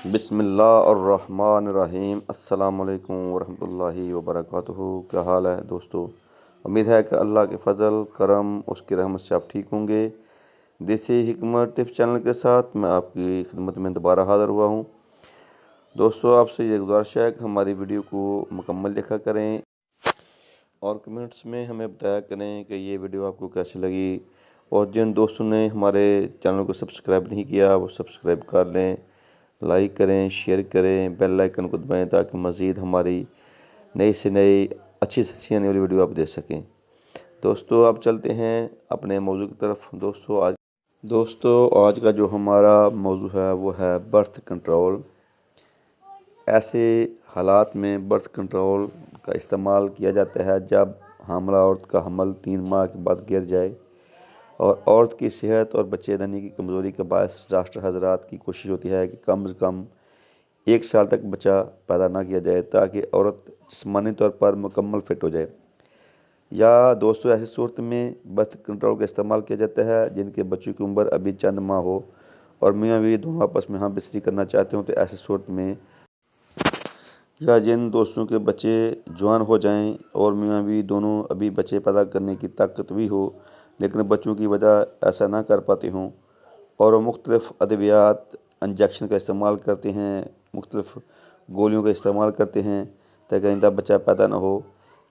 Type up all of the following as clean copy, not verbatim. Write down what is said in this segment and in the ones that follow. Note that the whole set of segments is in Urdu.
بسم اللہ الرحمن الرحیم۔ السلام علیکم ورحمۃ اللہ وبرکاتہ۔ کیا حال ہے دوستو؟ امید ہے کہ اللہ کے فضل کرم اس کی رحمت سے آپ ٹھیک ہوں گے۔ دیسی حکمت ٹپس چینل کے ساتھ میں آپ کی خدمت میں دوبارہ حاضر ہوا ہوں۔ دوستو، آپ سے یہ گزارش ہے کہ ہماری ویڈیو کو مکمل دیکھا کریں اور کمنٹس میں ہمیں بتایا کریں کہ یہ ویڈیو آپ کو کیسی لگی، اور جن دوستوں نے ہمارے چینل کو سبسکرائب نہیں کیا وہ سبسکرائب کر لیں، لائک کریں، شیئر کریں، بیل آئیکن کو دبائیں تاکہ مزید ہماری نئی سے نئی اچھی سے اچھی آنے والی ویڈیو آپ دیکھ سکیں۔ دوستو، اب چلتے ہیں اپنے موضوع کی طرف۔ دوستو آج کا جو ہمارا موضوع ہے وہ ہے برتھ کنٹرول۔ ایسے حالات میں برتھ کنٹرول کا استعمال کیا جاتا ہے جب حاملہ عورت کا حمل 3 ماہ کے بعد گر جائے اور عورت کی صحت اور بچے دانی کی کمزوری کا باعث ڈاکٹر حضرات کی کوشش ہوتی ہے کہ کم از کم 1 سال تک بچہ پیدا نہ کیا جائے تاکہ عورت جسمانی طور پر مکمل فٹ ہو جائے۔ یا دوستو، ایسی صورت میں برتھ کنٹرول کا استعمال کیا جاتا ہے جن کے بچوں کی عمر ابھی چند ماہ ہو اور میاں بیوی دونوں آپس میں ہم بستری کرنا چاہتے ہوں، تو ایسی صورت میں یا جن دوستوں کے بچے جوان ہو جائیں اور میاں بیوی دونوں ابھی بچے پیدا کرنے کی طاقت بھی ہو لیکن بچوں کی وجہ ایسا نہ کر پاتے ہوں، اور وہ مختلف ادویات انجیکشن کا استعمال کرتے ہیں، مختلف گولیوں کا استعمال کرتے ہیں تاکہ آئندہ بچہ پیدا نہ ہو،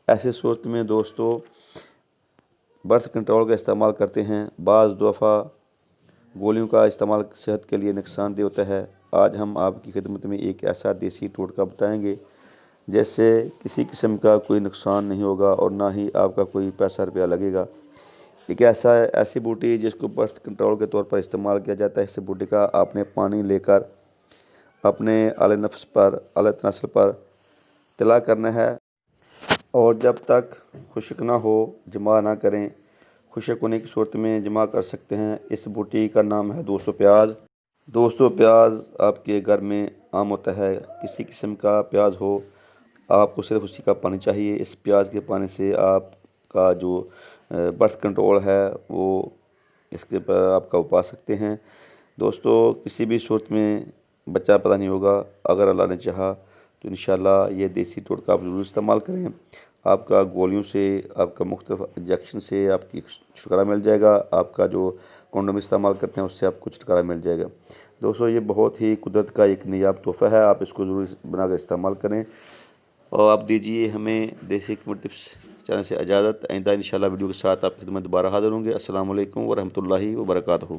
ایسی صورت میں دوستو برتھ کنٹرول کا استعمال کرتے ہیں۔ بعض دفعہ گولیوں کا استعمال صحت کے لیے نقصان دہ ہوتا ہے۔ آج ہم آپ کی خدمت میں ایک ایسا دیسی ٹوٹکا بتائیں گے جس سے کسی قسم کا کوئی نقصان نہیں ہوگا اور نہ ہی آپ کا کوئی پیسہ روپیہ لگے گا۔ ایک ایسی بوٹی جس کو برتھ کنٹرول کے طور پر استعمال کیا جاتا ہے، اس بوٹی کا آپ نے پانی لے کر اپنے اعلی نفس پر، اعلی تناسل پر تلا کرنا ہے، اور جب تک خشک نہ ہو جمع نہ کریں۔ خشک ہونے کی صورت میں جمع کر سکتے ہیں۔ اس بوٹی کا نام ہے 200 پیاز۔ 200 پیاز آپ کے گھر میں عام ہوتا ہے، کسی قسم کا پیاز ہو، آپ کو صرف اسی کا پانی چاہیے۔ اس پیاز کے پانی سے آپ کا جو برتھ کنٹرول ہے وہ اس کے پر آپ کا پا سکتے ہیں۔ دوستو، کسی بھی صورت میں بچہ پیدا نہیں ہوگا، اگر اللہ نے چاہا تو انشاءاللہ یہ دیسی ٹوٹکا آپ ضرور استعمال کریں۔ آپ کا گولیوں سے، آپ کا مختلف انجیکشن سے آپ کی چھٹکارا مل جائے گا، آپ کا جو کنڈوم استعمال کرتے ہیں اس سے آپ کو چھٹکارا مل جائے گا۔ دوستو، یہ بہت ہی قدرت کا ایک نایاب تحفہ ہے، آپ اس کو ضرور بنا کر استعمال کریں، اور آپ دیجیے ہمیں دیسی حکمت ٹپس چینل سے اجازت۔ آئندہ انشاءاللہ ویڈیو کے ساتھ آپ کی خدمت دوبارہ حاضر ہوں گے۔ السلام علیکم ورحمۃ اللہ وبرکاتہ۔